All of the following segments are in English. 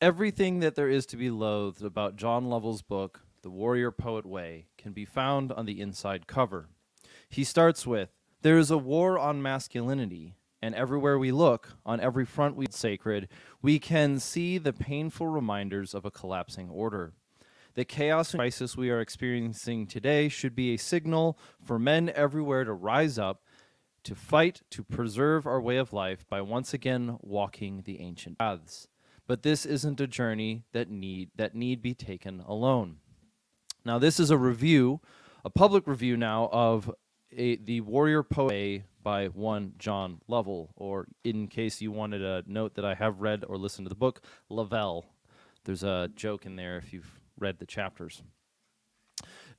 Everything that there is to be loathed about John Lovell's book, The Warrior Poet Way, can be found on the inside cover. He starts with, "There is a war on masculinity, and everywhere we look, on every front we sacred, we can see the painful reminders of a collapsing order. The chaos and crisis we are experiencing today should be a signal for men everywhere to rise up, to fight, to preserve our way of life by once again walking the ancient paths. But this isn't a journey that need be taken alone." Now, this is a review, a public review now of The Warrior Poet Way by one John Lovell, or in case you wanted to note that I have read or listened to the book, Lovell. There's a joke in there if you've read the chapters.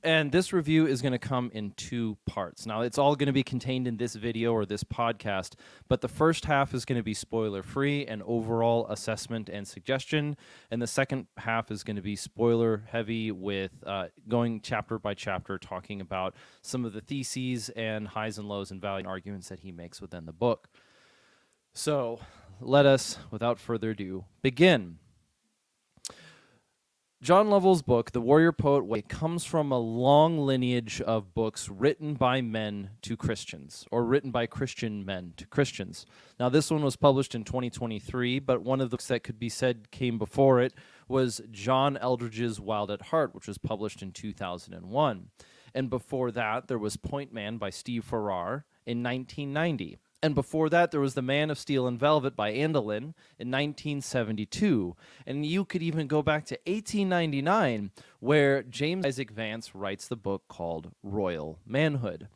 And this review is going to come in two parts. Now, it's all going to be contained in this video or this podcast, but the first half is going to be spoiler-free and overall assessment and suggestion, and the second half is going to be spoiler-heavy with going chapter by chapter, talking about some of the theses and highs and lows and value arguments that he makes within the book. So, let us, without further ado, begin. John Lovell's book, The Warrior Poet Way, comes from a long lineage of books written by men to Christians, or written by Christian men to Christians. Now, this one was published in 2023, but one of the books that could be said came before it was John Eldredge's Wild at Heart, which was published in 2001. And before that, there was Point Man by Steve Farrar in 1990. And before that, there was The Man of Steel and Velvet by Andelin in 1972. And you could even go back to 1899, where James Isaac Vance writes the book called Royal Manhood.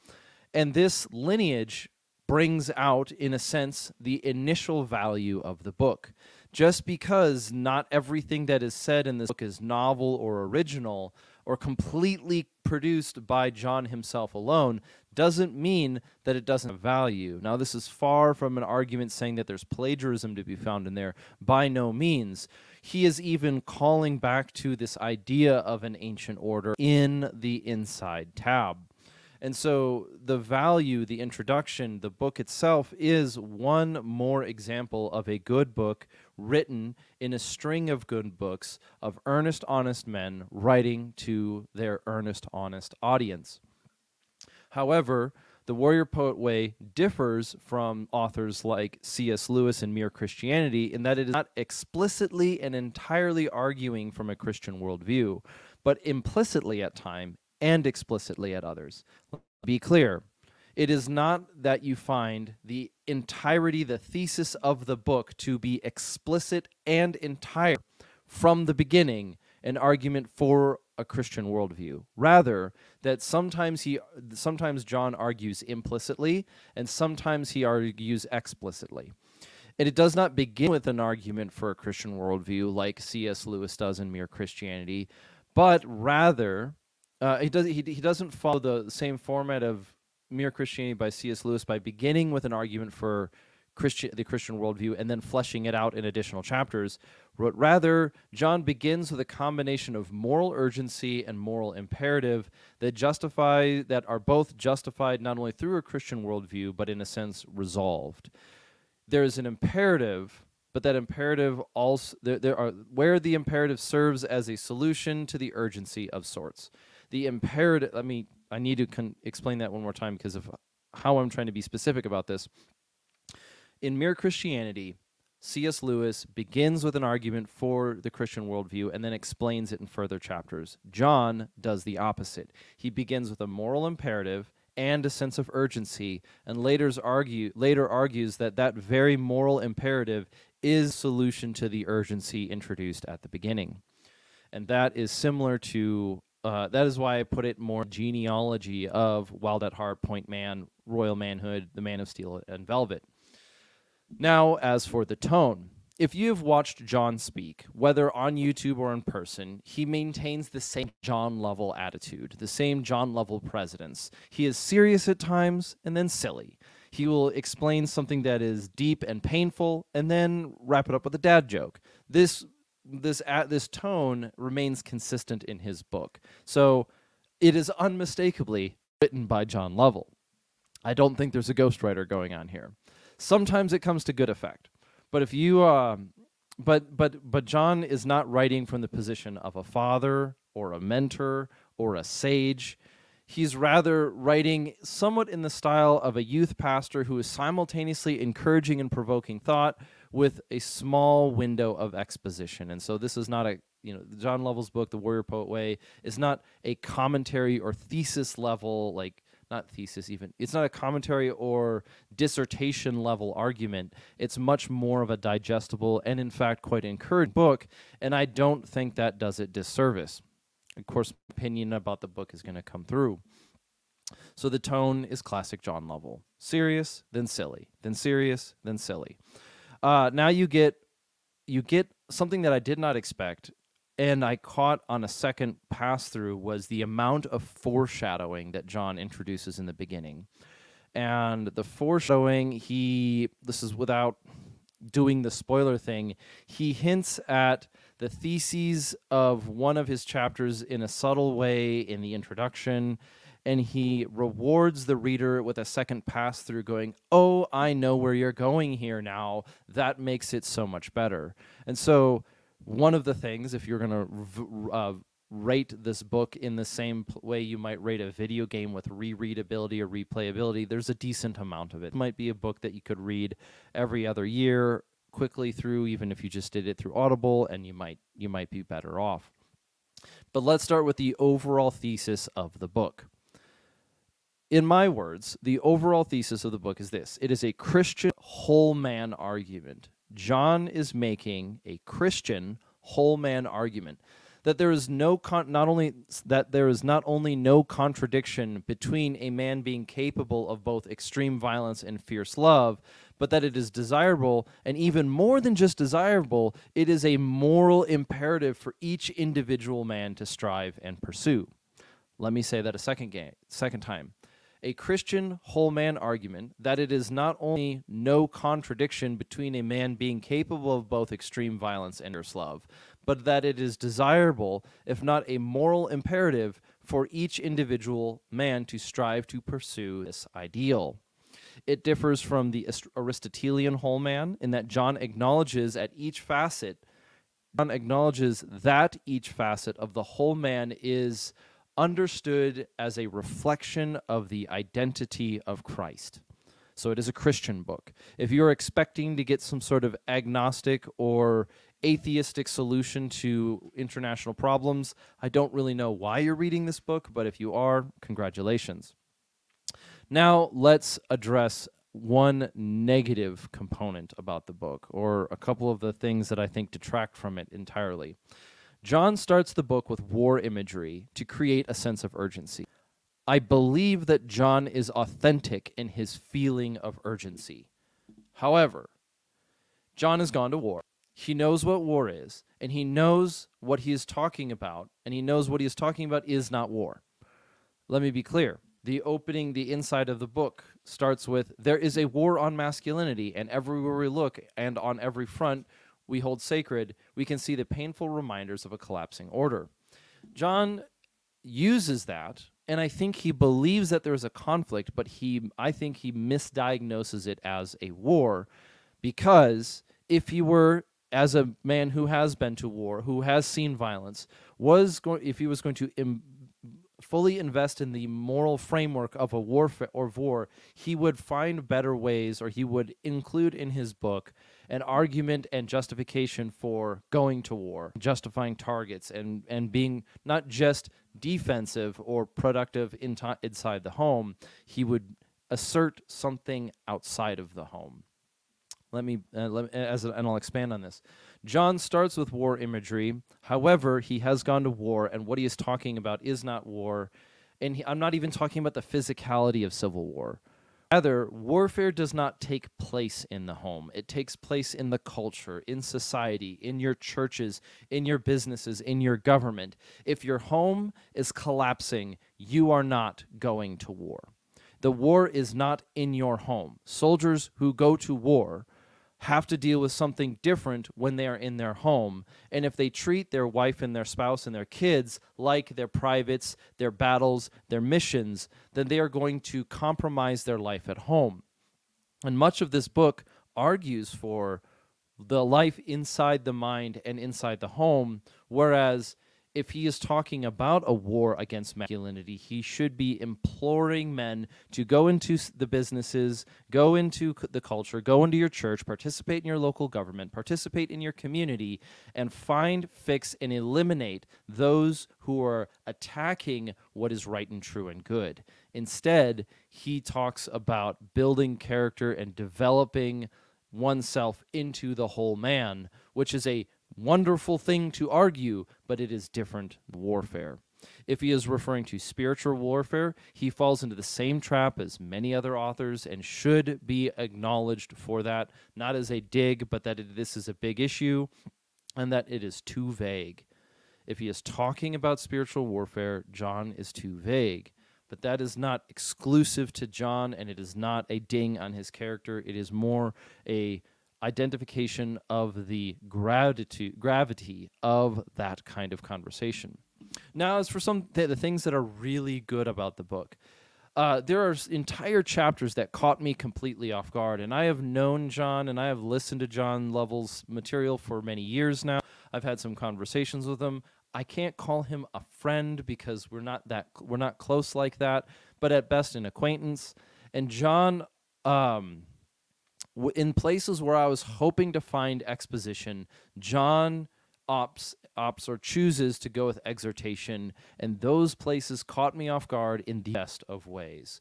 And this lineage brings out, in a sense, the initial value of the book. Just because not everything that is said in this book is novel or original or completely produced by John himself alone doesn't mean that it doesn't have value. Now, this is far from an argument saying that there's plagiarism to be found in there. By no means. He is even calling back to this idea of an ancient order in the inside tab. And so the value, the introduction, the book itself is one more example of a good book written in a string of good books of earnest, honest men writing to their earnest, honest audience. However, The Warrior Poet Way differs from authors like C.S. Lewis and Mere Christianity in that it is not explicitly and entirely arguing from a Christian worldview, but implicitly at times and explicitly at others. Be clear, it is not that you find the entirety, the thesis of the book to be explicit and entire from the beginning, an argument for a Christian worldview. Rather, that sometimes John argues implicitly and sometimes he argues explicitly. And it does not begin with an argument for a Christian worldview like C.S. Lewis does in Mere Christianity, but rather he doesn't follow the same format of Mere Christianity by C.S. Lewis by beginning with an argument for the Christian worldview and then fleshing it out in additional chapters. Rather, John begins with a combination of moral urgency and moral imperative that are both justified not only through a Christian worldview, but in a sense resolved. There is an imperative, but that imperative also where the imperative serves as a solution to the urgency of sorts. The imperative, I need to explain that one more time because of how I'm trying to be specific about this. In Mere Christianity, C.S. Lewis begins with an argument for the Christian worldview and then explains it in further chapters. John does the opposite. He begins with a moral imperative and a sense of urgency, and later argues that that very moral imperative is solution to the urgency introduced at the beginning. And that is similar to that is why I put it more genealogy of Wild at Heart, Point Man, Royal Manhood, The Man of Steel and Velvet. Now, as for the tone, if you've watched John speak, whether on YouTube or in person, he maintains the same John Lovell attitude, the same John Lovell presence. He is serious at times and then silly. He will explain something that is deep and painful and then wrap it up with a dad joke. This tone remains consistent in his book. So it is unmistakably written by John Lovell. I don't think there's a ghostwriter going on here. Sometimes it comes to good effect. But if you but John is not writing from the position of a father or a mentor or a sage. He's rather writing somewhat in the style of a youth pastor who is simultaneously encouraging and provoking thought with a small window of exposition. And so this is not a, John Lovell's book, The Warrior Poet Way, is not a commentary or thesis level, like, not thesis even, it's not a commentary or dissertation level argument. It's much more of a digestible and, in fact, quite encouraging book, and I don't think that does it disservice. Of course, my opinion about the book is going to come through. So the tone is classic John Lovell. Serious, then silly, then serious, then silly. Now you get something that I did not expect, and I caught on a second pass-through, was the amount of foreshadowing that John introduces in the beginning. And the foreshadowing, this is without doing the spoiler thing, he hints at the theses of one of his chapters in a subtle way in the introduction, and he rewards the reader with a second pass through going, oh, I know where you're going here now. That makes it so much better. And so one of the things, if you're going to rate this book in the same way you might rate a video game with rereadability or replayability, there's a decent amount of it. It might be a book that you could read every other year quickly through, even if you just did it through Audible, and you might be better off. But let's start with the overall thesis of the book. In my words, the overall thesis of the book is this: it is a Christian whole man argument. John is making a Christian whole man argument that there is not only no contradiction between a man being capable of both extreme violence and fierce love, but that it is desirable, and even more than just desirable, it is a moral imperative for each individual man to strive and pursue. Let me say that a second time. A Christian whole man argument that it is not only no contradiction between a man being capable of both extreme violence and fierce love, but that it is desirable, if not a moral imperative, for each individual man to strive to pursue this ideal. It differs from the Aristotelian whole man in that John acknowledges that each facet of the whole man is understood as a reflection of the identity of Christ. So it is a Christian book. If you're expecting to get some sort of agnostic or atheistic solution to international problems, I don't really know why you're reading this book, but if you are, congratulations. Now let's address one negative component about the book, or a couple of the things that I think detract from it entirely. John starts the book with war imagery to create a sense of urgency. I believe that John is authentic in his feeling of urgency. However, John has gone to war. He knows what war is, and he knows what he is talking about, and he knows what he is talking about is not war. Let me be clear. The inside of the book starts with, there is a war on masculinity, and everywhere we look, and on every front we hold sacred, we can see the painful reminders of a collapsing order. John uses that, and I think he believes that there's a conflict, but I think he misdiagnoses it as a war, because if he were, as a man who has been to war, who has seen violence, if he was going to fully invest in the moral framework of a war, he would find better ways, or he would include in his book an argument and justification for going to war, justifying targets, and being not just defensive or productive inside the home. He would assert something outside of the home. And I'll expand on this. John starts with war imagery. However, he has gone to war, and what he is talking about is not war. And I'm not even talking about the physicality of civil war. Rather, warfare does not take place in the home. It takes place in the culture, in society, in your churches, in your businesses, in your government. If your home is collapsing, you are not going to war. The war is not in your home. Soldiers who go to war have to deal with something different when they are in their home. And if they treat their wife and their spouse and their kids like their privates, their battles, their missions, then they are going to compromise their life at home. And much of this book argues for the life inside the mind and inside the home, whereas if he is talking about a war against masculinity, he should be imploring men to go into the businesses, go into the culture, go into your church, participate in your local government, participate in your community, and find, fix, and eliminate those who are attacking what is right and true and good. Instead, he talks about building character and developing oneself into the whole man, which is a wonderful thing to argue, but it is different warfare. If he is referring to spiritual warfare, he falls into the same trap as many other authors and should be acknowledged for that, not as a dig, but that this is a big issue and that it is too vague. If he is talking about spiritual warfare, John is too vague. But that is not exclusive to John, and it is not a ding on his character. It is more a identification of the gravity of that kind of conversation. Now, as for the things that are really good about the book, there are entire chapters that caught me completely off guard, and I have known John, and I have listened to John Lovell's material for many years now. I've had some conversations with him. I can't call him a friend because we're not close like that, but at best an acquaintance. And John, in places where I was hoping to find exposition, John opts or chooses to go with exhortation, and those places caught me off guard in the best of ways.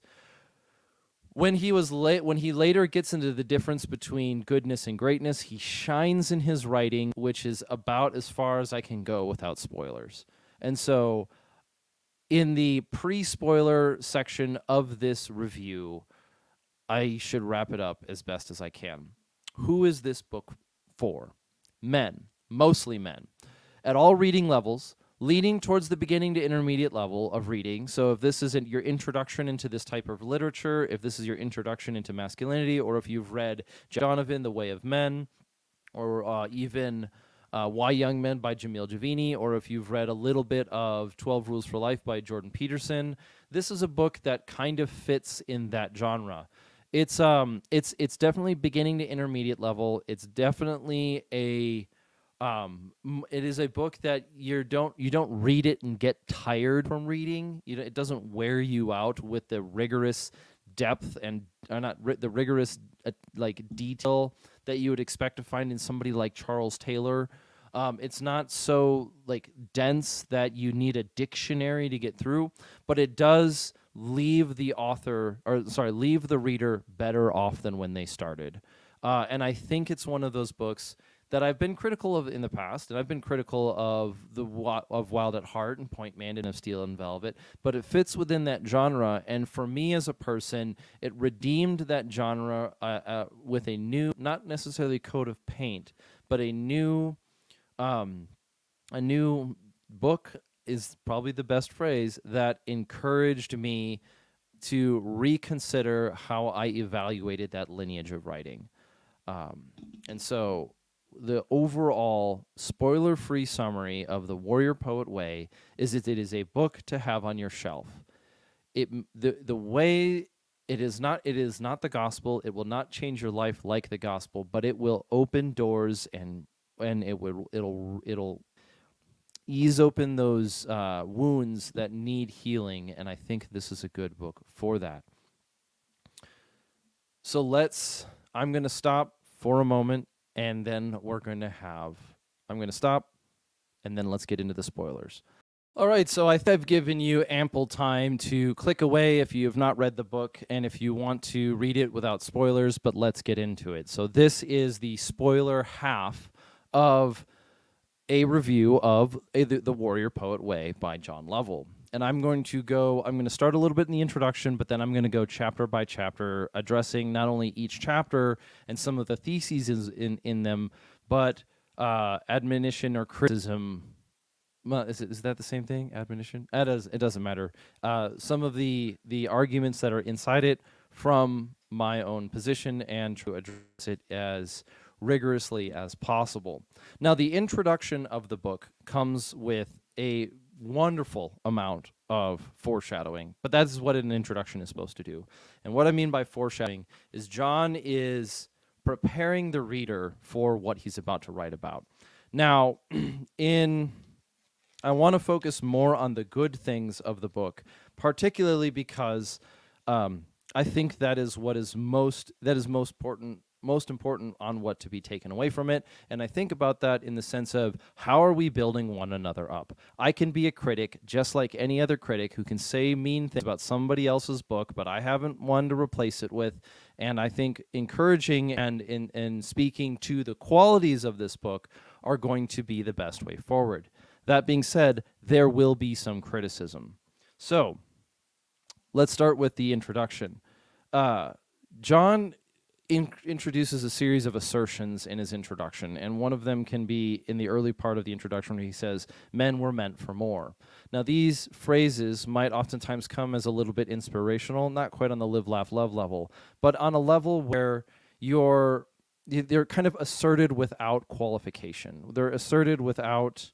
When he later gets into the difference between goodness and greatness, he shines in his writing, which is about as far as I can go without spoilers. And so, in the pre-spoiler section of this review, I should wrap it up as best as I can. Who is this book for? Men, mostly men, at all reading levels, leading towards the beginning to intermediate level of reading. So if this isn't your introduction into this type of literature, if this is your introduction into masculinity, or if you've read Donovan, The Way of Men, or even Why Young Men by Jamil Javini, or if you've read a little bit of 12 Rules for Life by Jordan Peterson, this is a book that kind of fits in that genre. It's definitely beginning to intermediate level. It's definitely it is a book that you don't read it and get tired from reading. It doesn't wear you out with the rigorous depth and the rigorous like detail that you would expect to find in somebody like Charles Taylor. It's not so like dense that you need a dictionary to get through, but it does leave the reader better off than when they started. And I think it's one of those books that I've been critical of in the past, and I've been critical of Wild at Heart and Point Man and of Steel and Velvet, but it fits within that genre, and for me as a person, it redeemed that genre with a new, not necessarily coat of paint, but a new book is probably the best phrase, that encouraged me to reconsider how I evaluated that lineage of writing. And so the overall spoiler-free summary of The Warrior Poet Way is that it is a book to have on your shelf. The way it is not the gospel. It will not change your life like the gospel, but it will open doors and it'll ease open those wounds that need healing, and I think this is a good book for that. So I'm going to stop for a moment, and then I'm going to stop, and then let's get into the spoilers. All right, so I've given you ample time to click away if you have not read the book and if you want to read it without spoilers, but let's get into it. So this is the spoiler half of a review of The Warrior Poet Way by John Lovell. And I'm going to start a little bit in the introduction, but then I'm going to go chapter by chapter, addressing not only each chapter and some of the theses in them, but admonition or criticism. Well, is that the same thing? Admonition? It doesn't matter. Some of the arguments that are inside it from my own position, and to address it as rigorously as possible. Now, the introduction of the book comes with a wonderful amount of foreshadowing, but that's what an introduction is supposed to do. And what I mean by foreshadowing is John is preparing the reader for what he's about to write about. Now, I want to focus more on the good things of the book, particularly because I think that is what is most important on what to be taken away from it. And I think about that in the sense of, how are we building one another up? I can be a critic just like any other critic who can say mean things about somebody else's book, but I haven't one to replace it with. And I think encouraging and in speaking to the qualities of this book are going to be the best way forward. That being said, there will be some criticism. So let's start with the introduction. John introduces a series of assertions in his introduction, and one of them can be in the early part of the introduction where he says, men were meant for more. Now, these phrases might oftentimes come as a little bit inspirational, not quite on the live, laugh, love level, but on a level where they're kind of asserted without qualification. They're asserted without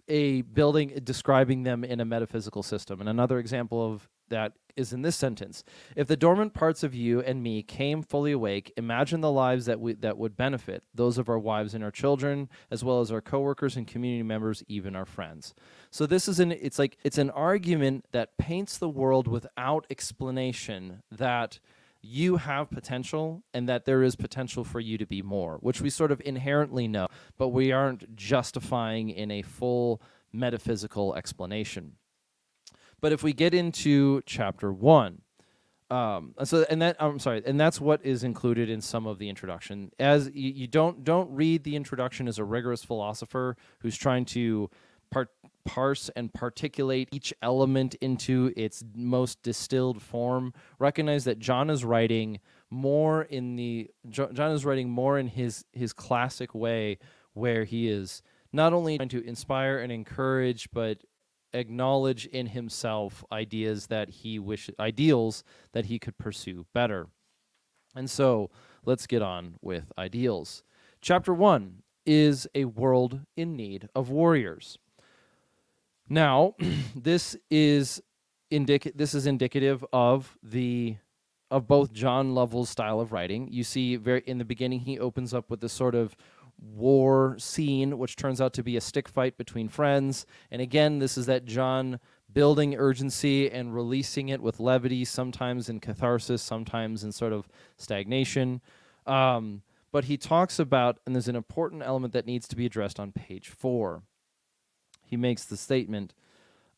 describing them in a metaphysical system. And another example of that is in this sentence. If the dormant parts of you and me came fully awake, imagine the lives that would benefit, those of our wives and our children, as well as our coworkers and community members, even our friends. So this is it's an argument that paints the world without explanation that you have potential and that there is potential for you to be more, which we sort of inherently know, but we aren't justifying in a full metaphysical explanation. But if we get into chapter 1, and that's what is included in some of the introduction. As you don't read the introduction as a rigorous philosopher who's trying to parse and particulate each element into its most distilled form. Recognize that John is writing more in his classic way, where he is not only trying to inspire and encourage, but acknowledge in himself ideals that he could pursue better. And so let's get on with ideals. Chapter 1 is a world in need of warriors. Now, this is indicative of both John Lovell's style of writing. You see, in the beginning, he opens up with this sort of war scene, which turns out to be a stick fight between friends. And again, this is that John building urgency and releasing it with levity, sometimes in catharsis, sometimes in sort of stagnation. But he talks about, and there's an important element that needs to be addressed on page 4. He makes the statement,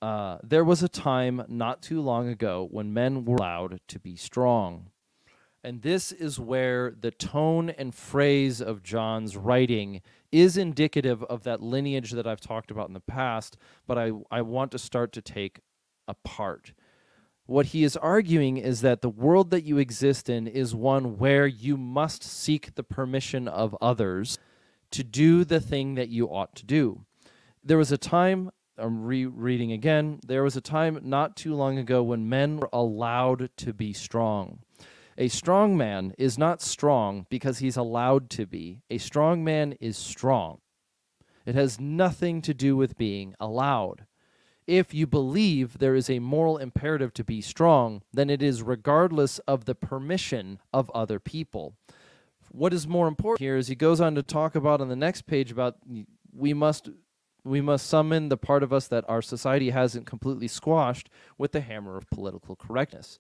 there was a time not too long ago when men were allowed to be strong. And this is where the tone and phrase of John's writing is indicative of that lineage that I've talked about in the past, but I want to start to take apart. What he is arguing is that the world that you exist in is one where you must seek the permission of others to do the thing that you ought to do. There was a time, I'm rereading again, there was a time not too long ago when men were allowed to be strong. A strong man is not strong because he's allowed to be. A strong man is strong. It has nothing to do with being allowed. If you believe there is a moral imperative to be strong, then it is regardless of the permission of other people. What is more important here is he goes on to talk about on the next page about we must summon the part of us that our society hasn't completely squashed with the hammer of political correctness.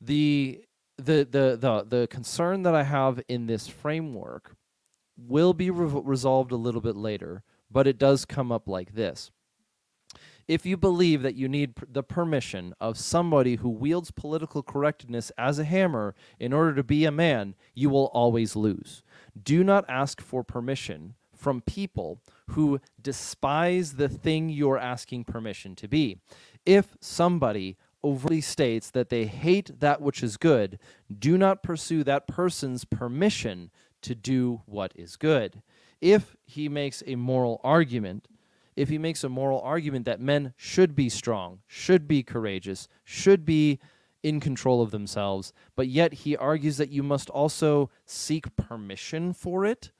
The concern that I have in this framework will be resolved a little bit later, but it does come up like this. If you believe that you need the permission of somebody who wields political correctness as a hammer in order to be a man, you will always lose. Do not ask for permission from people who despise the thing you're asking permission to be. If somebody overtly states that they hate that which is good, do not pursue that person's permission to do what is good. If he makes a moral argument, that men should be strong, should be courageous, should be in control of themselves, but yet he argues that you must also seek permission for it,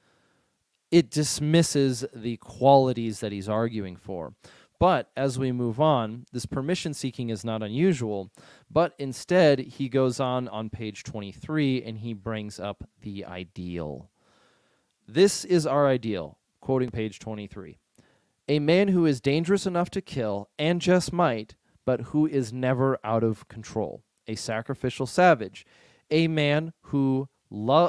it dismisses the qualities that he's arguing for. But as we move on, this permission seeking is not unusual, but instead he goes on page 23 and he brings up the ideal. This is our ideal, quoting page 23. A man who is dangerous enough to kill and just might, but who is never out of control. A sacrificial savage. A man who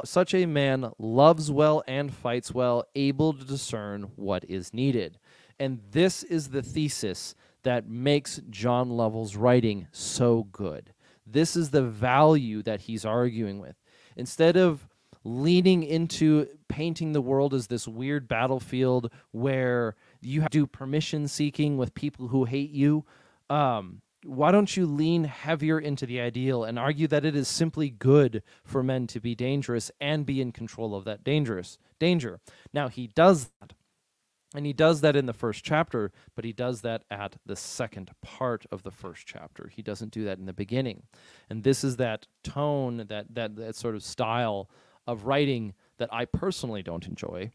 such a man loves well and fights well, able to discern what is needed. And this is the thesis that makes John Lovell's writing so good. This is the value that he's arguing with. Instead of leaning into painting the world as this weird battlefield where you have to do permission seeking with people who hate you, why don't you lean heavier into the ideal and argue that it is simply good for men to be dangerous and be in control of that danger? Now, he does that. And he does that in the first chapter, but he does that at the second part of the first chapter. He doesn't do that in the beginning. And this is that tone, that sort of style of writing that I personally don't enjoy,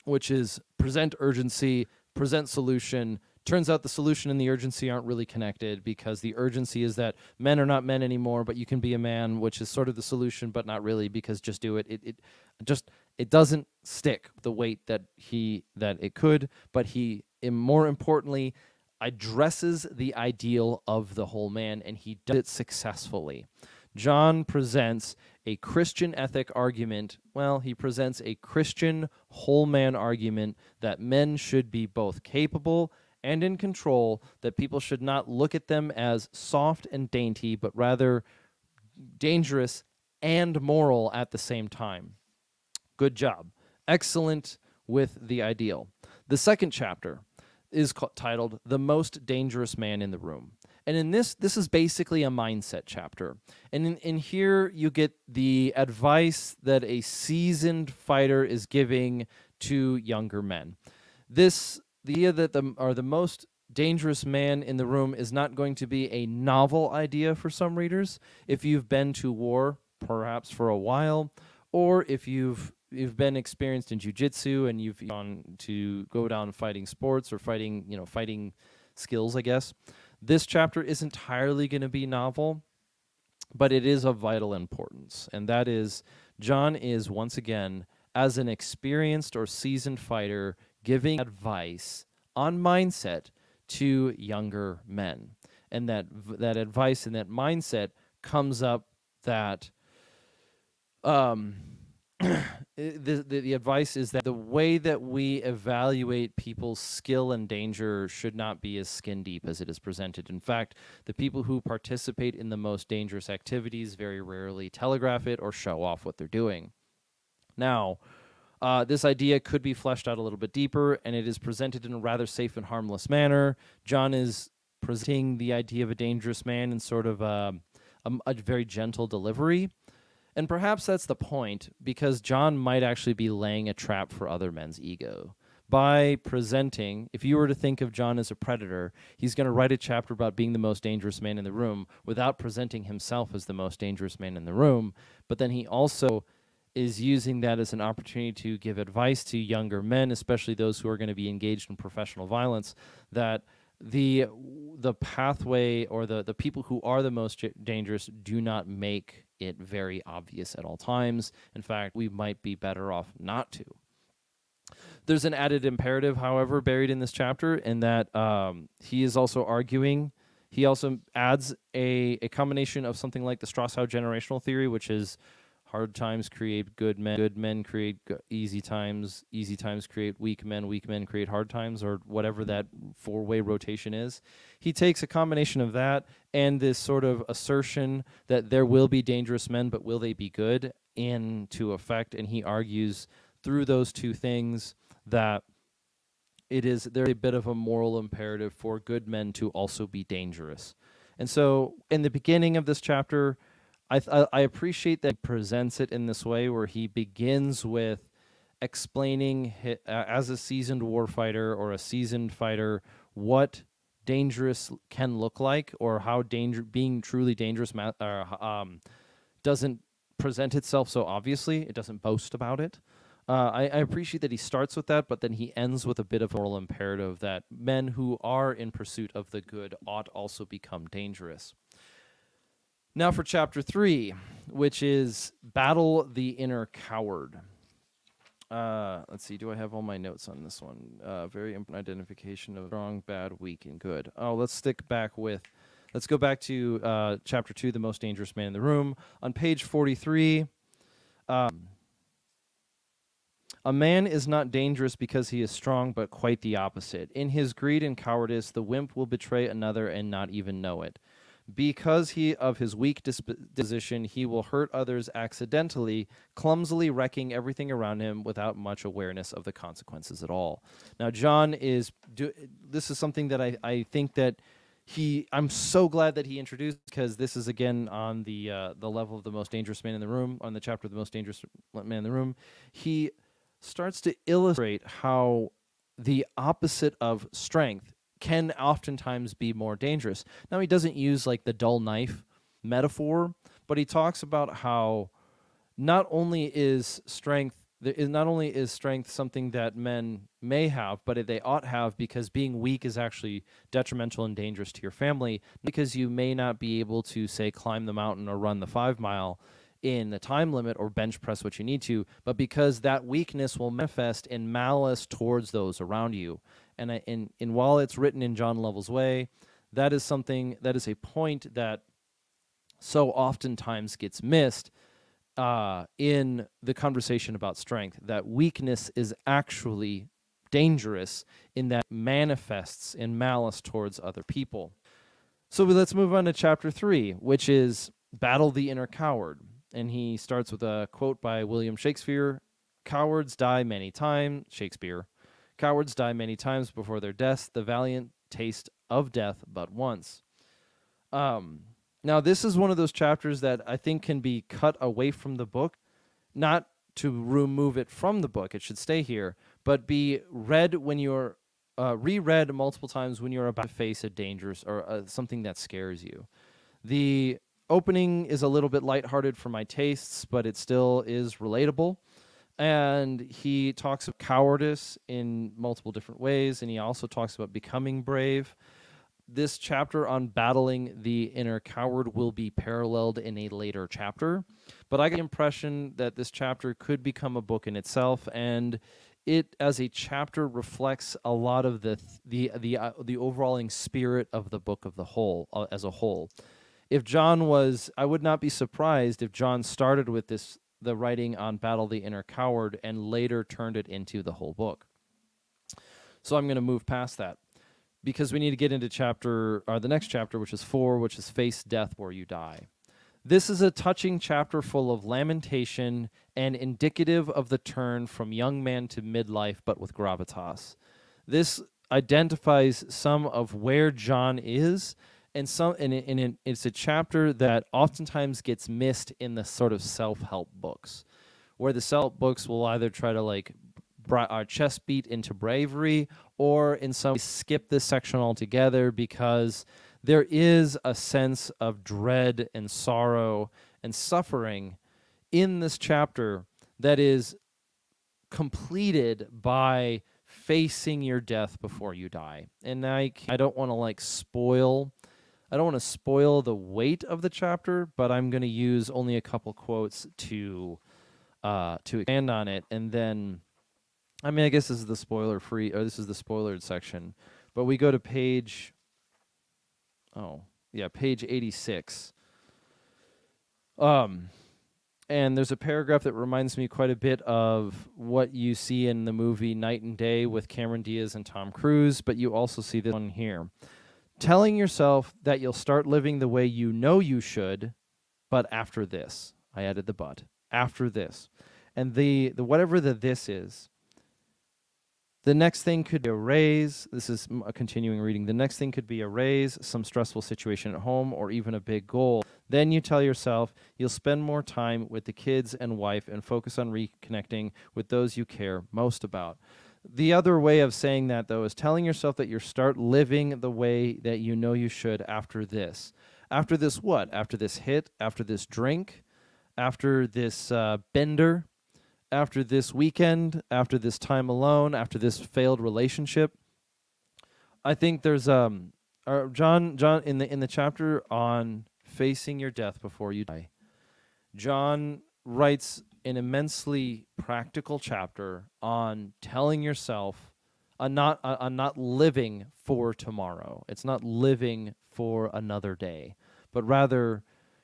which is present urgency, present solution. Turns out the solution and the urgency aren't really connected, because the urgency is that men are not men anymore, but you can be a man, which is sort of the solution, but not really, because just do it. It doesn't stick the weight that it could, but he, more importantly, addresses the ideal of the whole man, and he does it successfully. John presents a Christian ethic argument. Well, he presents a Christian whole man argument that men should be both capable and in control, that people should not look at them as soft and dainty, but rather dangerous and moral at the same time. Good job. Excellent with the ideal. The second chapter is titled The Most Dangerous Man in the Room. And in this is basically a mindset chapter. And in here, you get the advice that a seasoned fighter is giving to younger men. The idea that the most dangerous man in the room is not going to be a novel idea for some readers. If you've been to war, perhaps for a while, or if you've been experienced in jiu-jitsu and you've gone to go down fighting sports or fighting skills, I guess. This chapter is entirely going to be novel, but it is of vital importance. And that is, John is once again, as an experienced or seasoned fighter, giving advice on mindset to younger men. And that advice and that mindset comes up that the advice is that the way that we evaluate people's skill and danger should not be as skin deep as it is presented. In fact, the people who participate in the most dangerous activities very rarely telegraph it or show off what they're doing. Now, this idea could be fleshed out a little bit deeper, and it is presented in a rather safe and harmless manner. John is presenting the idea of a dangerous man in sort of a very gentle delivery. And perhaps that's the point, because John might actually be laying a trap for other men's ego. By presenting, if you were to think of John as a predator, he's going to write a chapter about being the most dangerous man in the room without presenting himself as the most dangerous man in the room. But then he also is using that as an opportunity to give advice to younger men, especially those who are going to be engaged in professional violence, that the pathway or the people who are the most dangerous do not make it very obvious at all times. In fact, we might be better off not to. There's an added imperative, however, buried in this chapter, in that he is also arguing. He also adds a combination of something like the Strauss-Howe generational theory, which is hard times create good men create easy times create weak men create hard times, or whatever that four-way rotation is. He takes a combination of that and this sort of assertion that there will be dangerous men, but will they be good, into effect, and he argues through those two things that there's a bit of a moral imperative for good men to also be dangerous. And so in the beginning of this chapter, I appreciate that he presents it in this way, where he begins with explaining as a seasoned warfighter or a seasoned fighter what dangerous can look like, or how being truly dangerous doesn't present itself so obviously. It doesn't boast about it. I appreciate that he starts with that, but then he ends with a bit of a moral imperative that men who are in pursuit of the good ought also become dangerous. Now for chapter 3, which is Battle the Inner Coward. Let's see, do I have all my notes on this one? Very important identification of strong, bad, weak, and good. Oh, let's go back to chapter 2, The Most Dangerous Man in the Room. On page 43, a man is not dangerous because he is strong, but quite the opposite. In his greed and cowardice, the wimp will betray another and not even know it. Because of his weak disposition, he will hurt others accidentally, clumsily wrecking everything around him without much awareness of the consequences at all. Now, John this is something that I think that I'm so glad that he introduced, because this is again on the level of The Most Dangerous Man in the Room, on the chapter of The Most Dangerous Man in the Room. He starts to illustrate how the opposite of strength can oftentimes be more dangerous. Now, he doesn't use like the dull knife metaphor, but he talks about how not only is strength something that men may have, but they ought have, because being weak is actually detrimental and dangerous to your family, because you may not be able to, say, climb the mountain or run the 5 mile in the time limit or bench press what you need to, but because that weakness will manifest in malice towards those around you. And while it's written in John Lovell's way, that is a point that so oftentimes gets missed in the conversation about strength, that weakness is actually dangerous in that it manifests in malice towards other people. So let's move on to chapter 3, which is Battle the Inner Coward. And he starts with a quote by William Shakespeare: "Cowards die many times," Shakespeare, "cowards die many times before their deaths, the valiant taste of death but once." Now, this is one of those chapters that I think can be cut away from the book, not to remove it from the book, it should stay here, but be read when you're reread multiple times when you're about to face a dangerous or something that scares you. The opening is a little bit lighthearted for my tastes, but it still is relatable. And he talks of cowardice in multiple different ways, and he also talks about becoming brave. This chapter on battling the inner coward will be paralleled in a later chapter, but I get the impression that this chapter could become a book in itself, and it as a chapter reflects a lot of the overall spirit of the book of the whole as a whole. I would not be surprised if John started with the writing on Battle the Inner Coward and later turned it into the whole book. So I'm going to move past that, because we need to get into the next chapter, which is 4, which is Face Death Where You Die. This is a touching chapter full of lamentation and indicative of the turn from young man to midlife, but with gravitas. This identifies some of where John is, and it's a chapter that oftentimes gets missed in the sort of self-help books, where the self-help books will either try to our chest beat into bravery, or in some way skip this section altogether, because there is a sense of dread and sorrow and suffering in this chapter that is completed by facing your death before you die. And I don't want to spoil the weight of the chapter, but I'm going to use only a couple quotes to expand on it, and then I guess this is the spoiler-free, or this is the spoilered section, but we go to page 86. And there's a paragraph that reminds me quite a bit of what you see in the movie Night and Day with Cameron Diaz and Tom Cruise, but you also see this one here. Telling yourself that you'll start living the way you know you should, but after this. I added the but. After this. And the whatever this is, the next thing could be a raise. This is a continuing reading. The next thing could be a raise, some stressful situation at home, or even a big goal. Then you tell yourself you'll spend more time with the kids and wife and focus on reconnecting with those you care most about. The other way of saying that, though, is telling yourself that you'll start living the way that you know you should after this. After this what? After this hit? After this drink? After this bender? after this weekend, after this time alone, after this failed relationship, I think there's John in the chapter on facing your death before you die, John writes an immensely practical chapter on telling yourself, on not living for tomorrow. It's not living for another day, but rather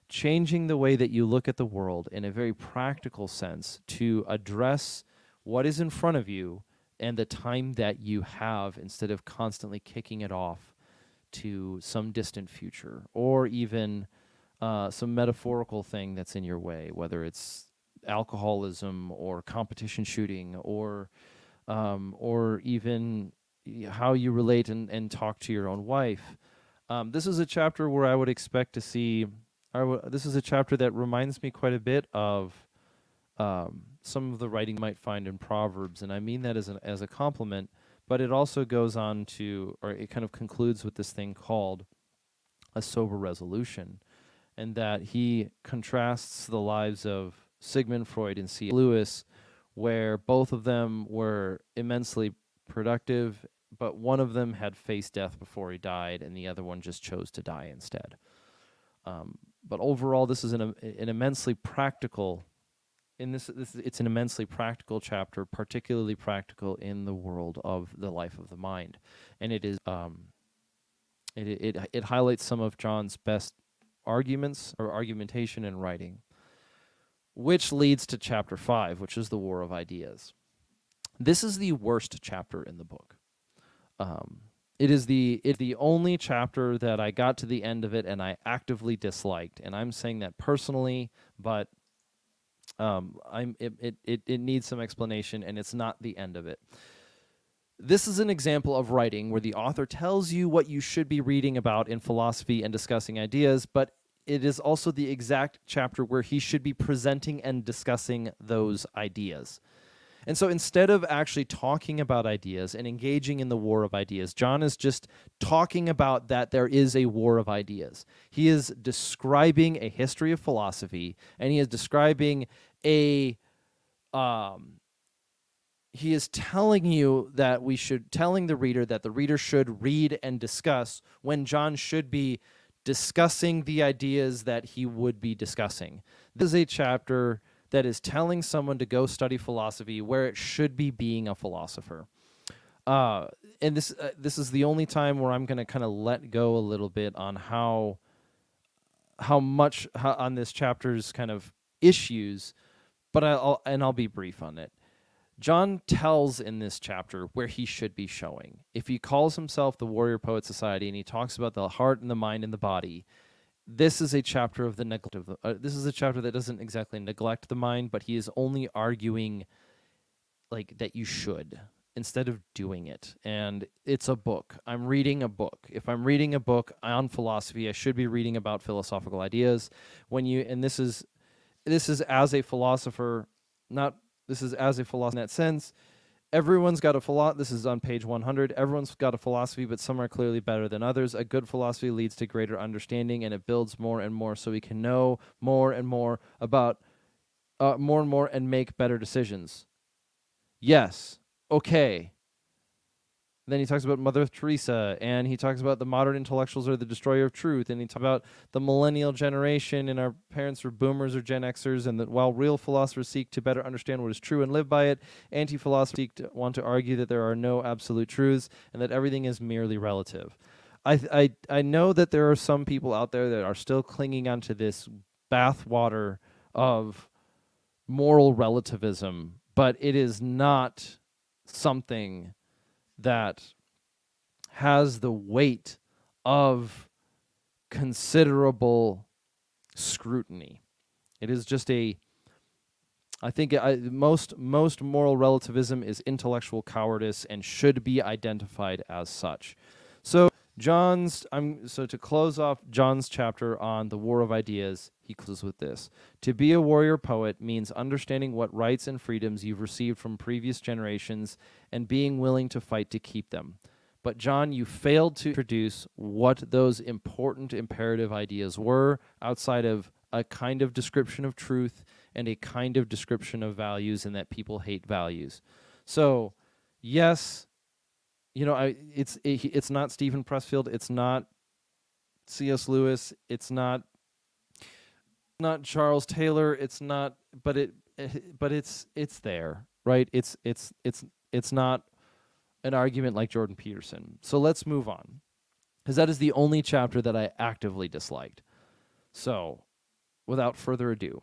changing the way that you look at the world in a very practical sense to address what is in front of you and the time that you have, instead of constantly kicking it off to some distant future or even some metaphorical thing that's in your way, whether it's alcoholism or competition shooting or even how you relate and talk to your own wife. This is a chapter where I would expect to see, this is a chapter that reminds me quite a bit of some of the writing you might find in Proverbs, and I mean that as a compliment, but it also goes on to, or it kind of concludes with this thing called a sober resolution, and that he contrasts the lives of Sigmund Freud and C.S. Lewis, where both of them were immensely productive, but one of them had faced death before he died, and the other one just chose to die instead. But overall, this is an immensely practical. It's an immensely practical chapter, particularly practical in the world of the life of the mind, and it is it highlights some of John's best arguments or argumentation in writing, which leads to chapter 5, which is the War of Ideas. This is the worst chapter in the book. It's the only chapter that I got to the end of it and I actively disliked, and I'm saying that personally, but it needs some explanation, and it's not the end of it. This is an example of writing where the author tells you what you should be reading about in philosophy and discussing ideas, but it is also the exact chapter where he should be presenting and discussing those ideas. And so instead of actually talking about ideas and engaging in the war of ideas, John is just talking about that there is a war of ideas. He is describing a history of philosophy, and he is describing he is telling you that telling the reader that the reader should read and discuss, when John should be discussing the ideas that he would be discussing. This is a chapter that is telling someone to go study philosophy where it should be being a philosopher. And this is the only time where I'm going to kind of let go a little bit on how much on this chapter's kind of issues, but I'll be brief on it. John tells in this chapter where he should be showing. If he calls himself the Warrior Poet Society and he talks about the heart and the mind and the body, this is a chapter of the neglect of this is a chapter that doesn't exactly neglect the mind, but he is only arguing like that you should instead of doing it. And it's a book. I'm reading a book. If I'm reading a book on philosophy, I should be reading about philosophical ideas. This is as a philosopher, this is as a philosopher in that sense. Everyone's got a philosophy. This is on page 100. Everyone's got a philosophy, but some are clearly better than others. A good philosophy leads to greater understanding, and it builds more and more so we can know more and more about more and more and make better decisions. Yes. Okay. Then he talks about Mother Teresa, and he talks about the modern intellectuals are the destroyer of truth, and he talks about the millennial generation, and our parents are boomers or Gen Xers, and that while real philosophers seek to better understand what is true and live by it, anti-philosophers want to argue that there are no absolute truths and that everything is merely relative. I know that there are some people out there that are still clinging onto this bathwater of moral relativism, but it is not something that has the weight of considerable scrutiny. It is just I think most moral relativism is intellectual cowardice and should be identified as such. So to close off John's chapter on the War of Ideas, he closes with this. To be a warrior poet means understanding what rights and freedoms you've received from previous generations and being willing to fight to keep them. But John, you failed to introduce what those important imperative ideas were outside of a kind of description of truth and a kind of description of values, and that people hate values. So, yes, it's not Stephen Pressfield, it's not C.S. Lewis, it's not Charles Taylor, it's not, but it's there, right? It's not an argument like Jordan Peterson. So let's move on, because that is the only chapter that I actively disliked. So, without further ado,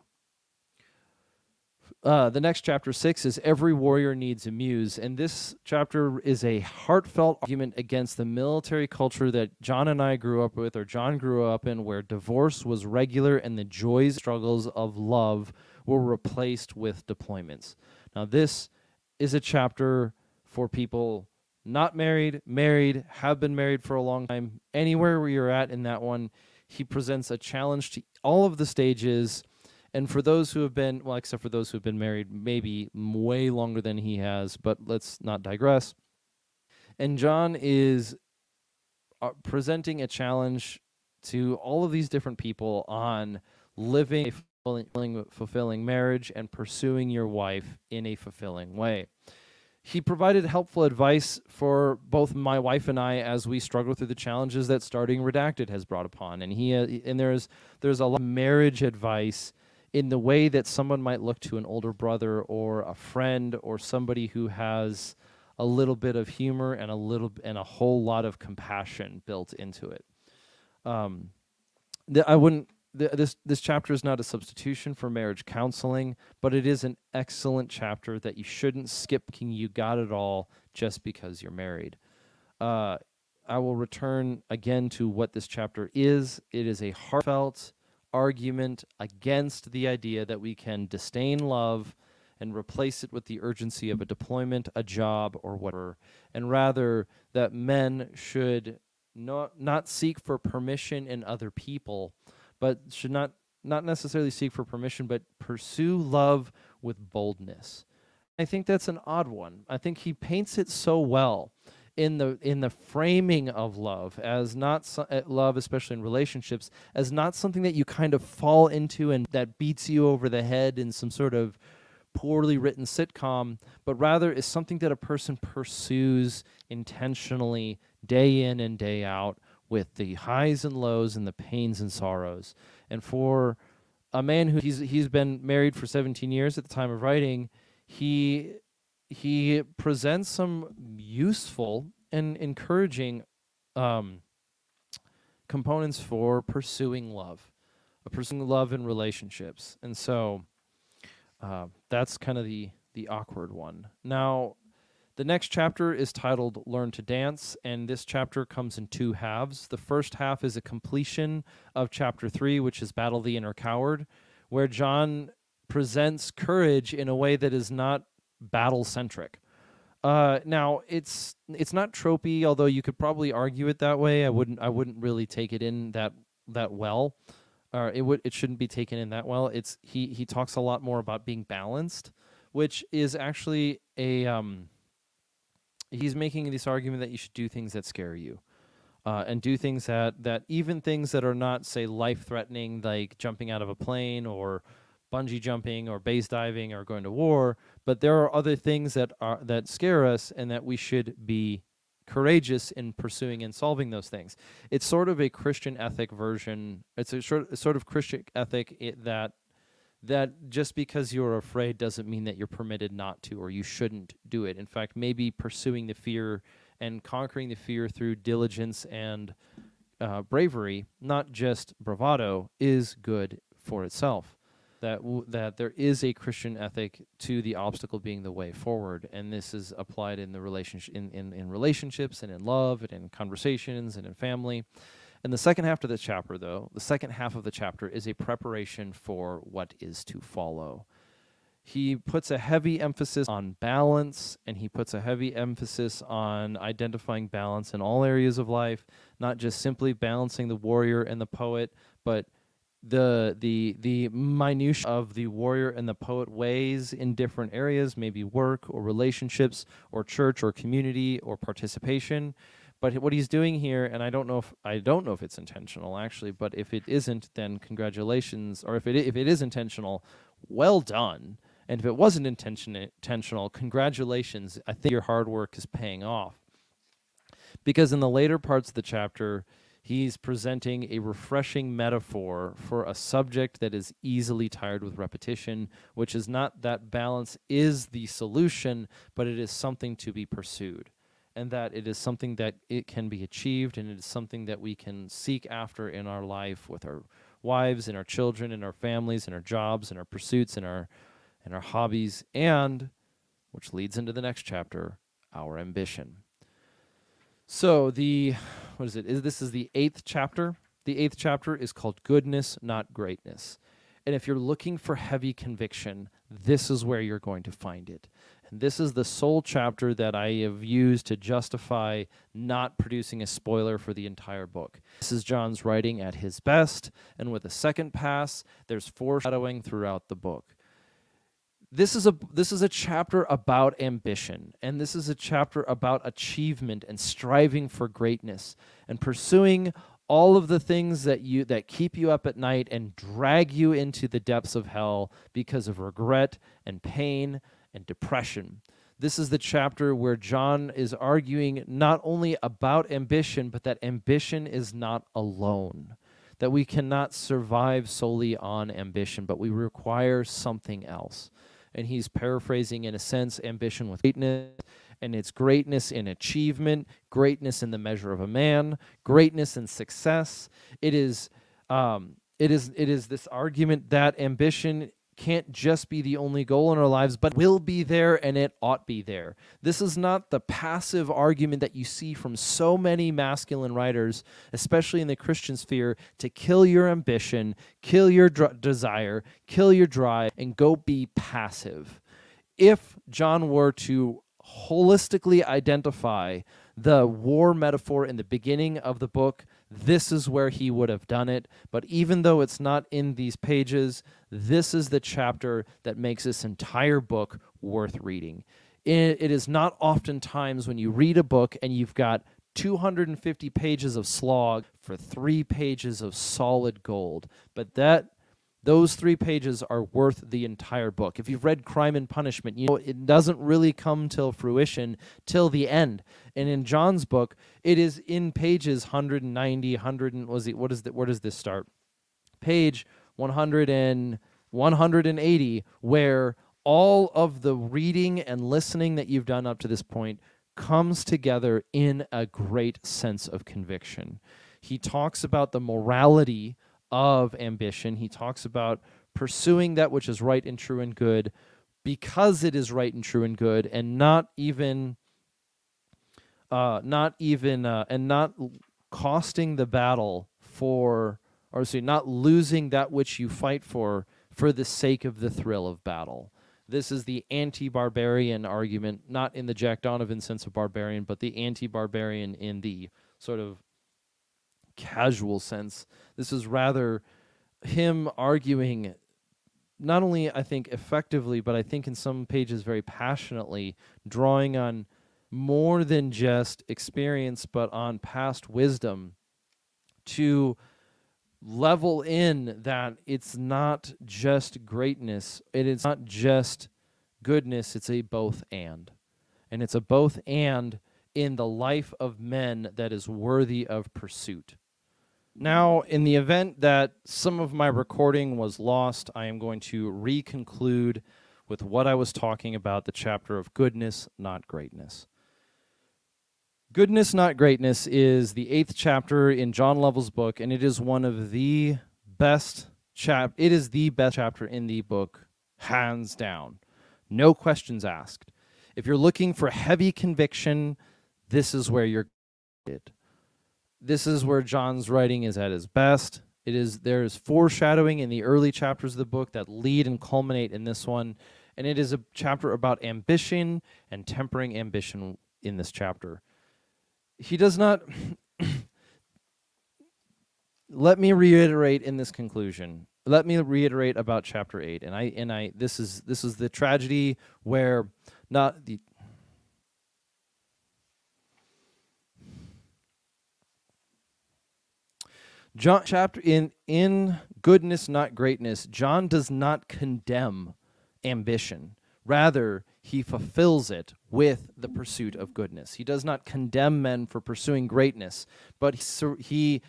the next chapter 6 is Every Warrior Needs a Muse, and this chapter is a heartfelt argument against the military culture that John and I grew up with, or John grew up in, where divorce was regular and the joys, struggles of love were replaced with deployments. Now, this is a chapter for people not married, married, have been married for a long time. Anywhere where you're at in that one, he presents a challenge to all of the stages. And for those who have been, well, except for those who have been married maybe way longer than he has, but let's not digress. And John is presenting a challenge to all of these different people on living a fulfilling marriage and pursuing your wife in a fulfilling way. He provided helpful advice for both my wife and I as we struggle through the challenges that starting Redacted has brought upon. And there's a lot of marriage advice in the way that someone might look to an older brother or a friend or somebody who has a little bit of humor and a whole lot of compassion built into it. This chapter is not a substitution for marriage counseling, but it is an excellent chapter that you shouldn't skip thinking you got it all just because you're married. I will return again to what this chapter is. It is a heartfelt argument against the idea that we can disdain love and replace it with the urgency of a deployment, a job, or whatever, and rather that men should not seek for permission in other people, but should not necessarily seek for permission, but pursue love with boldness. I think that's an odd one. I think he paints it so well in the framing of love as not love, especially in relationships, as not something that you kind of fall into and that beats you over the head in some sort of poorly written sitcom, but rather is something that a person pursues intentionally day in and day out, with the highs and lows and the pains and sorrows. And for a man who he's been married for 17 years at the time of writing, he presents some useful and encouraging components for pursuing love in relationships. And so that's kind of the awkward one. Now, the next chapter is titled Learn to Dance, and this chapter comes in two halves. The first half is a completion of chapter 3, which is Battle the Inner Coward, where John presents courage in a way that is not battle-centric. Now, it's not tropey, although you could probably argue it that way. I wouldn't really take it in that well. It shouldn't be taken in that well. He talks a lot more about being balanced, which is actually he's making this argument that you should do things that scare you, and do things that even things that are not, say, life-threatening, like jumping out of a plane or bungee jumping or base diving or going to war, but there are other things that scare us and that we should be courageous in pursuing and solving those things. It's sort of a Christian ethic version. It's a sort of Christian ethic that just because you're afraid doesn't mean that you're permitted not to, or you shouldn't do it. In fact, maybe pursuing the fear and conquering the fear through diligence and bravery, not just bravado, is good for itself. That there is a Christian ethic to the obstacle being the way forward, and this is applied in the relationship, in relationships and in love and in conversations and in family. And the second half of the chapter is a preparation for what is to follow. He puts a heavy emphasis on balance, and he puts a heavy emphasis on identifying balance in all areas of life, not just simply balancing the warrior and the poet, but the minutiae of the warrior and the poet ways in different areas, maybe work or relationships or church or community or participation. But what he's doing here, and I don't know if it's intentional actually, but if it isn't, then congratulations. Or if it is intentional, well done. And if it wasn't intentional, congratulations. I think your hard work is paying off. Because in the later parts of the chapter, he's presenting a refreshing metaphor for a subject that is easily tired with repetition, which is not that balance is the solution, but it is something to be pursued. And that it is something that it can be achieved, and it is something that we can seek after in our life with our wives and our children and our families and our jobs and our pursuits and our hobbies, and, which leads into the next chapter, our ambition. So this is the 8th chapter. The 8th chapter is called Goodness, Not Greatness. And if you're looking for heavy conviction, this is where you're going to find it. And this is the sole chapter that I have used to justify not producing a spoiler for the entire book. This is John's writing at his best, and with a second pass, there's foreshadowing throughout the book. This is a chapter about ambition, and this is a chapter about achievement and striving for greatness and pursuing all of the things that keep you up at night and drag you into the depths of hell because of regret and pain and depression. This is the chapter where John is arguing not only about ambition, but that ambition is not alone, that we cannot survive solely on ambition, but we require something else. And he's paraphrasing, in a sense, ambition with greatness, and it's greatness in achievement, greatness in the measure of a man, greatness in success. It is this argument that ambition can't just be the only goal in our lives, but will be there, and it ought be there. This is not the passive argument that you see from so many masculine writers, especially in the Christian sphere, to kill your ambition, kill your desire, kill your drive, and go be passive. If John were to holistically identify the war metaphor in the beginning of the book, this is where he would have done it. But even though it's not in these pages, this is the chapter that makes this entire book worth reading. It is not oftentimes when you read a book and you've got 250 pages of slog for 3 pages of solid gold, but those 3 pages are worth the entire book. If you've read Crime and Punishment, you know it doesn't really come till fruition till the end. And in John's book, it is in pages 190, where does this start? Page 100 and 180, where all of the reading and listening that you've done up to this point comes together in a great sense of conviction. He talks about the morality of ambition. He talks about pursuing that which is right and true and good because it is right and true and good, and not costing the battle not losing that which you fight for the sake of the thrill of battle. This is the anti-barbarian argument, not in the Jack Donovan sense of barbarian, but the anti-barbarian in the sort of casual sense. This is rather him arguing, not only I think effectively, but I think in some pages very passionately, drawing on more than just experience, but on past wisdom, to level in that it's not just greatness, it is not just goodness, it's a both and. And it's a both and in the life of men that is worthy of pursuit. Now, in the event that some of my recording was lost, I am going to reconclude with what I was talking about, the chapter of Goodness, Not Greatness. Goodness, Not Greatness is the 8th chapter in John Lovell's book, and it is one of the best it is the best chapter in the book, hands down. No questions asked. If you're looking for heavy conviction, this is where This is where John's writing is at his best. There is foreshadowing in the early chapters of the book that lead and culminate in this one, and it is a chapter about ambition and tempering ambition in this chapter. He does not. Let me reiterate in this conclusion. Let me reiterate about chapter 8, and this is the tragedy where not the. John chapter in Goodness Not Greatness, John does not condemn ambition. Rather, he fulfills it with the pursuit of goodness. He does not condemn men for pursuing greatness, but he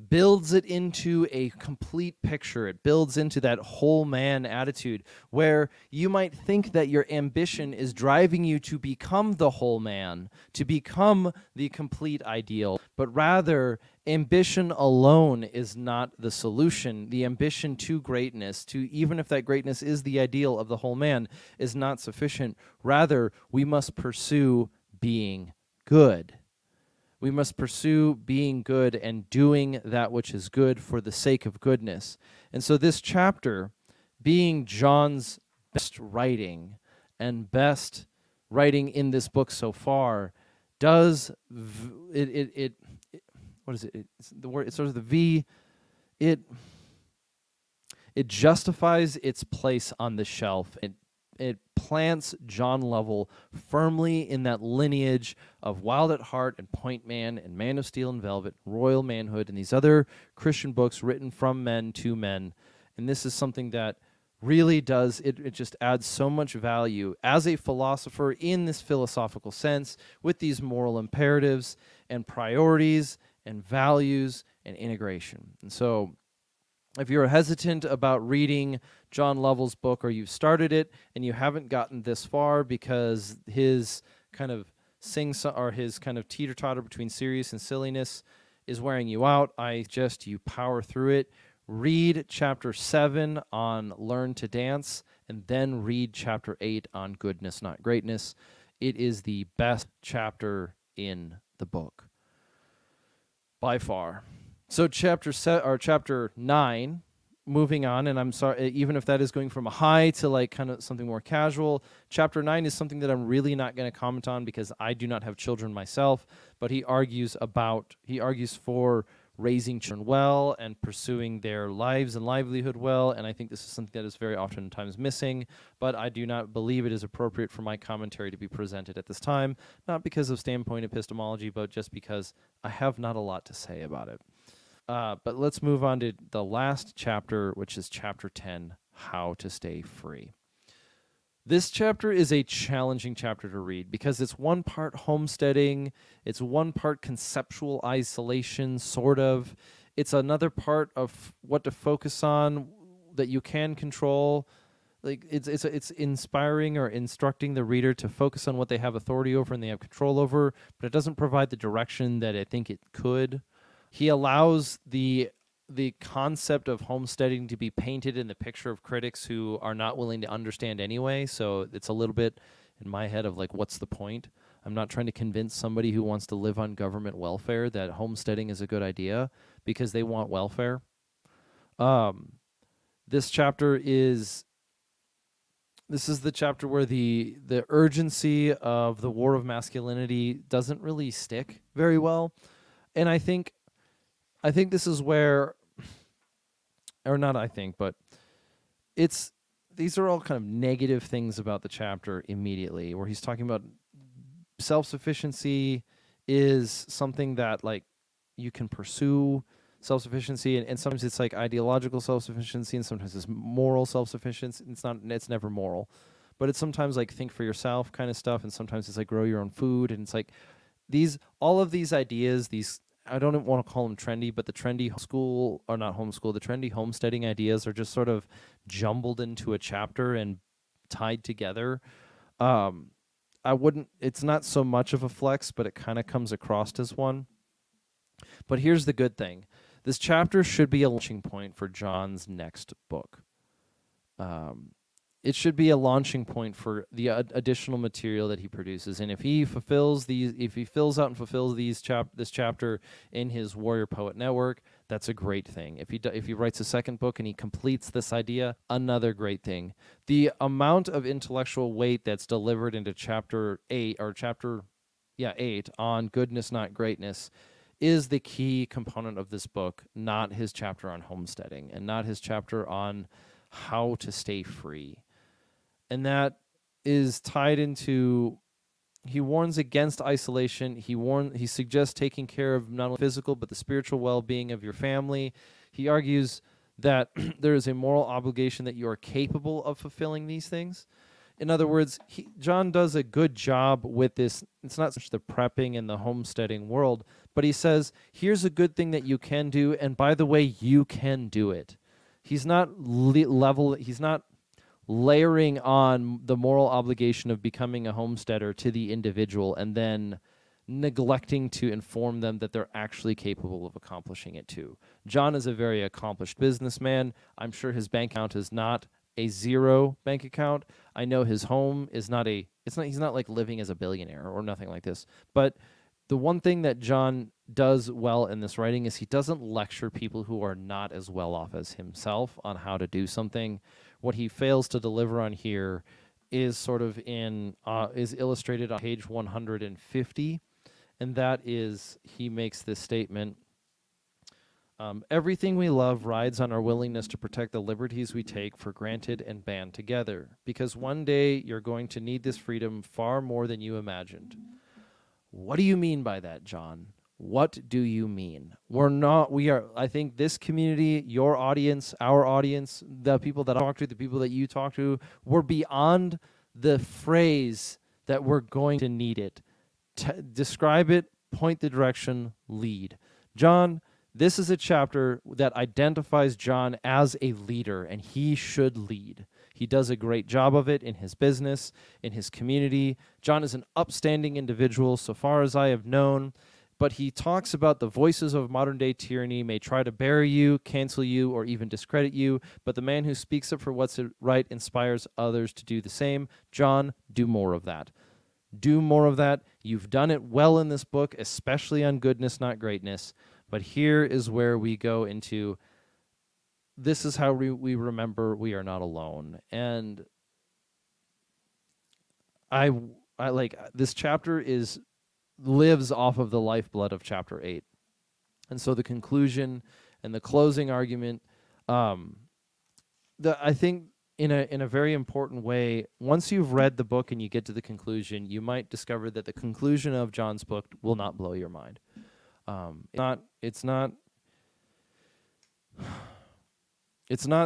builds it into a complete picture. It builds into that whole man attitude where you might think that your ambition is driving you to become the whole man, to become the complete ideal, but rather ambition alone is not the solution. The ambition to greatness, to even if that greatness is the ideal of the whole man, is not sufficient. Rather, we must pursue being good. We must pursue being good and doing that which is good for the sake of goodness. And so this chapter, being John's best writing and best writing in this book so far, does what is it? It's the word. It starts with the V. It justifies its place on the shelf. It plants John Lovell firmly in that lineage of Wild at Heart and Point Man and Man of Steel and Velvet, Royal Manhood, and these other Christian books written from men to men. And this is something that really does, it just adds so much value as a philosopher in this philosophical sense with these moral imperatives and priorities and values and integration. And so if you're hesitant about reading John Lovell's book, or you've started it and you haven't gotten this far because his kind of his kind of teeter-totter between serious and silliness is wearing you out, I suggest you power through it. Read chapter 7 on Learn to Dance, and then read chapter 8 on Goodness Not Greatness. It is the best chapter in the book, by far. So chapter 9, moving on, and I'm sorry, even if that is going from a high to like kind of something more casual, chapter 9 is something that I'm really not going to comment on because I do not have children myself, but he argues for raising children well and pursuing their lives and livelihood well, and I think this is something that is very oftentimes missing, but I do not believe it is appropriate for my commentary to be presented at this time, not because of standpoint epistemology, but just because I have not a lot to say about it. But let's move on to the last chapter, which is chapter 10, How to Stay Free. This chapter is a challenging chapter to read because it's one part homesteading, it's one part conceptual isolation, sort of. It's another part of what to focus on that you can control. Like it's inspiring or instructing the reader to focus on what they have authority over and they have control over, but it doesn't provide the direction that I think it could. He allows the concept of homesteading to be painted in the picture of critics who are not willing to understand anyway, so it's a little bit in my head of like, what's the point? I'm not trying to convince somebody who wants to live on government welfare that homesteading is a good idea because they want welfare. This is the chapter where the urgency of the war of masculinity doesn't really stick very well, and I think this is where, or not I think, but these are all kind of negative things about the chapter immediately, where he's talking about self-sufficiency is something that, like, you can pursue self-sufficiency, and sometimes it's like ideological self-sufficiency, and sometimes it's moral self-sufficiency. It's never moral, but it's sometimes like think for yourself kind of stuff, and sometimes it's like grow your own food, and it's like all of these ideas, I don't want to call them trendy, but the trendy the trendy homesteading ideas are just sort of jumbled into a chapter and tied together. It's not so much of a flex, but it kind of comes across as one. But here's the good thing. This chapter should be a launching point for John's next book. It should be a launching point for the additional material that he produces, and if he fills out and fulfills this chapter in his Warrior Poet Network, that's a great thing. If he writes a second book and he completes this idea, another great thing. The amount of intellectual weight that's delivered into chapter 8 on Goodness Not Greatness is the key component of this book, not his chapter on homesteading and not his chapter on how to stay free. And that is tied into he warns against isolation. He suggests taking care of not only physical but the spiritual well-being of your family. He argues that there is a moral obligation that you are capable of fulfilling these things. In other words, John does a good job with this. It's not such the prepping and the homesteading world, but he says, here's a good thing that you can do, and by the way, you can do it. He's not he's not layering on the moral obligation of becoming a homesteader to the individual and then neglecting to inform them that they're actually capable of accomplishing it too. John is a very accomplished businessman. I'm sure his bank account is not a zero bank account. I know his home is he's not like living as a billionaire or nothing like this. But the one thing that John does well in this writing is he doesn't lecture people who are not as well off as himself on how to do something. What he fails to deliver on here is sort of is illustrated on page 150, and that is he makes this statement. Everything we love rides on our willingness to protect the liberties we take for granted and band together, because one day you're going to need this freedom far more than you imagined. What do you mean by that, John? What do you mean? I think this community, your audience, our audience, the people that I talk to, the people that you talk to, we're beyond the phrase that we're going to need it. Describe it, point the direction, lead. John, this is a chapter that identifies John as a leader, and he should lead. He does a great job of it in his business, in his community. John is an upstanding individual, so far as I have known, but he talks about the voices of modern-day tyranny may try to bury you, cancel you, or even discredit you, but the man who speaks up for what's right inspires others to do the same. John, do more of that. Do more of that. You've done it well in this book, especially on goodness, not greatness. But here is where we go into, this is how we remember we are not alone. And I like, this chapter lives off of the lifeblood of chapter 8. And so the conclusion and the closing argument, I think in a very important way, once you've read the book and you get to the conclusion, you might discover that the conclusion of John's book will not blow your mind. It's not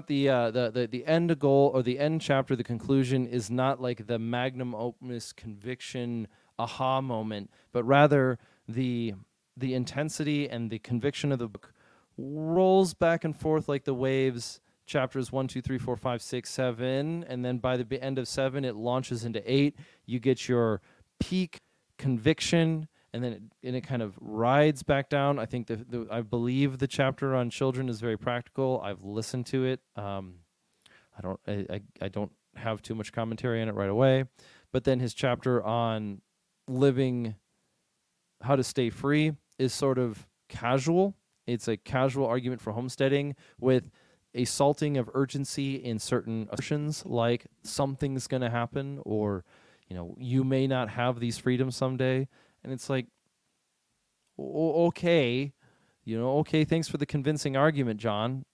the end goal or the end chapter. The conclusion is not like the magnum opus conviction aha moment, but rather the intensity and the conviction of the book rolls back and forth like the waves. Chapters 1, 2, 3, 4, 5, 6, 7, and then by the end of 7, it launches into 8. You get your peak conviction, and then it kind of rides back down. I think I believe the chapter on children is very practical. I've listened to it. I don't have too much commentary on it right away, but then his chapter on living, how to stay free, is sort of casual. It's a casual argument for homesteading with a salting of urgency in certain assertions, like something's going to happen, or you may not have these freedoms someday. And it's like, okay, thanks for the convincing argument, John.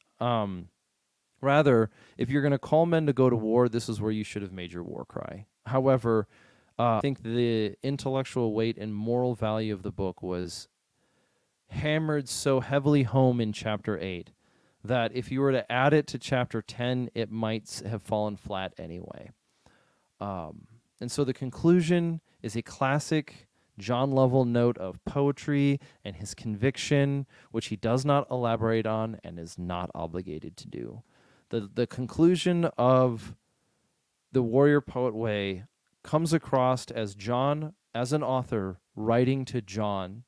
Rather, if you're going to call men to go to war, this is where you should have made your war cry. However, I think the intellectual weight and moral value of the book was hammered so heavily home in chapter 8 that if you were to add it to chapter 10, it might have fallen flat anyway. And so the conclusion is a classic John Lovell note of poetry and his conviction, which he does not elaborate on and is not obligated to do. The conclusion of The Warrior Poet Way comes across as John, as an author, writing to John,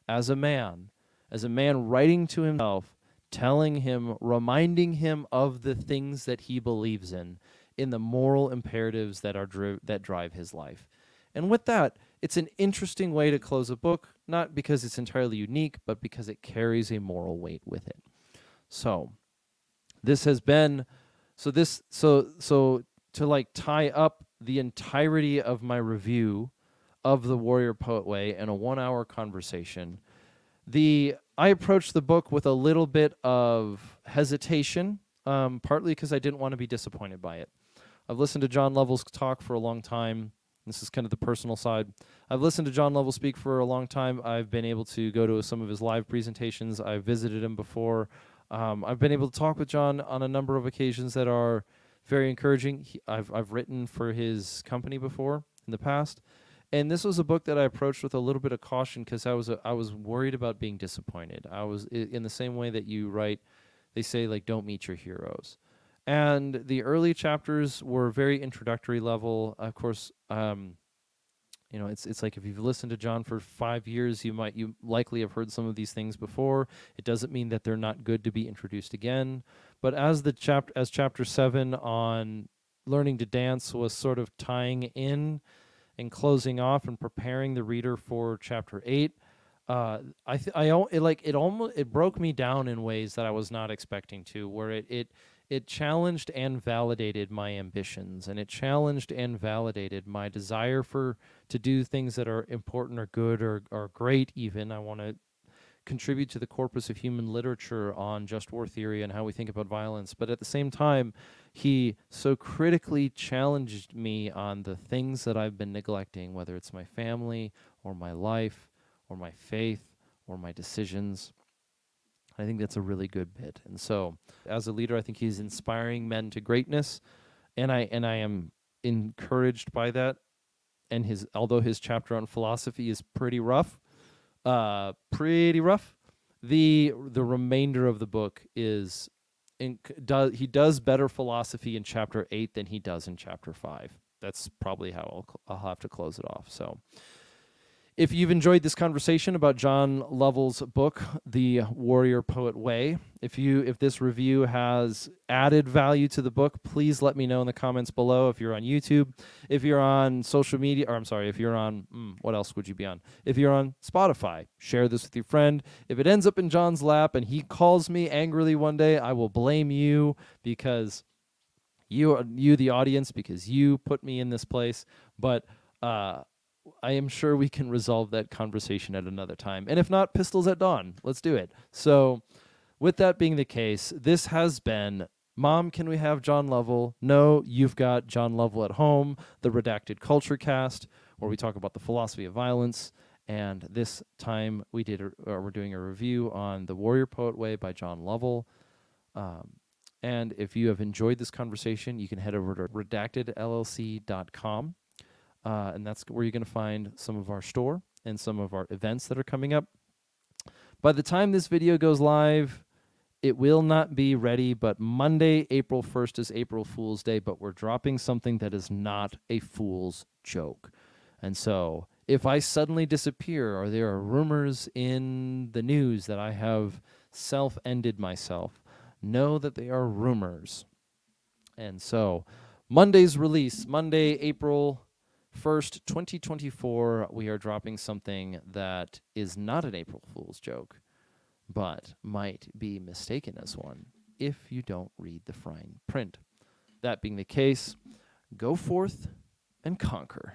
as a man writing to himself, telling him, reminding him of the things that he believes in the moral imperatives that drive his life. And with that, it's an interesting way to close a book, not because it's entirely unique, but because it carries a moral weight with it. So this has been, to like tie up the entirety of my review of The Warrior Poet Way in a 1-hour conversation, I approached the book with a little bit of hesitation, partly because I didn't want to be disappointed by it. I've listened to John Lovell's talk for a long time. This is kind of the personal side. I've listened to John Lovell speak for a long time. I've been able to go to some of his live presentations. I've visited him before. I've been able to talk with John on a number of occasions that are very encouraging. I've written for his company before in the past, and this was a book that I approached with a little bit of caution because I was worried about being disappointed. I was in the same way that you write. They say, like, don't meet your heroes. And the early chapters were very introductory level. Of course, you know, it's like if you've listened to John for 5 years, you likely have heard some of these things before. It doesn't mean that they're not good to be introduced again. But as chapter 7 on learning to dance was sort of tying in and closing off and preparing the reader for chapter 8, it broke me down in ways that I was not expecting to, where it challenged and validated my ambitions, and it challenged and validated my desire to do things that are important or good or great even. I want to contribute to the corpus of human literature on just war theory and how we think about violence. But at the same time, he so critically challenged me on the things that I've been neglecting, whether it's my family or my life or my faith or my decisions. I think that's a really good bit. And so, as a leader, I think he's inspiring men to greatness, and I am encouraged by that. And although his chapter on philosophy is pretty rough, the remainder of the book is he does better philosophy in chapter 8 than he does in chapter 5. That's probably how I'll have to close it off. So, if you've enjoyed this conversation about John Lovell's book, The Warrior Poet Way, if this review has added value to the book, please let me know in the comments below. If you're on YouTube, if you're on social media, or I'm sorry, if you're on, what else would you be on? If you're on Spotify, share this with your friend. If it ends up in John's lap and he calls me angrily one day, I will blame you because you the audience, because you put me in this place. But I am sure we can resolve that conversation at another time. And if not, pistols at dawn. Let's do it. So with that being the case, this has been, Mom, can we have John Lovell? No, you've got John Lovell at home, the Redacted Culture Cast, where we talk about the philosophy of violence. And this time we're doing a review on The Warrior Poet Way by John Lovell. And if you have enjoyed this conversation, you can head over to redactedllc.com. And that's where you're going to find some of our store and some of our events that are coming up. By the time this video goes live, it will not be ready, but Monday, April 1st is April Fool's Day, but we're dropping something that is not a fool's joke. And so if I suddenly disappear or there are rumors in the news that I have self-ended myself, know that they are rumors. And so Monday's release, Monday, April 1st, 2024, we are dropping something that is not an April Fool's joke, but might be mistaken as one if you don't read the fine print. That being the case, go forth and conquer.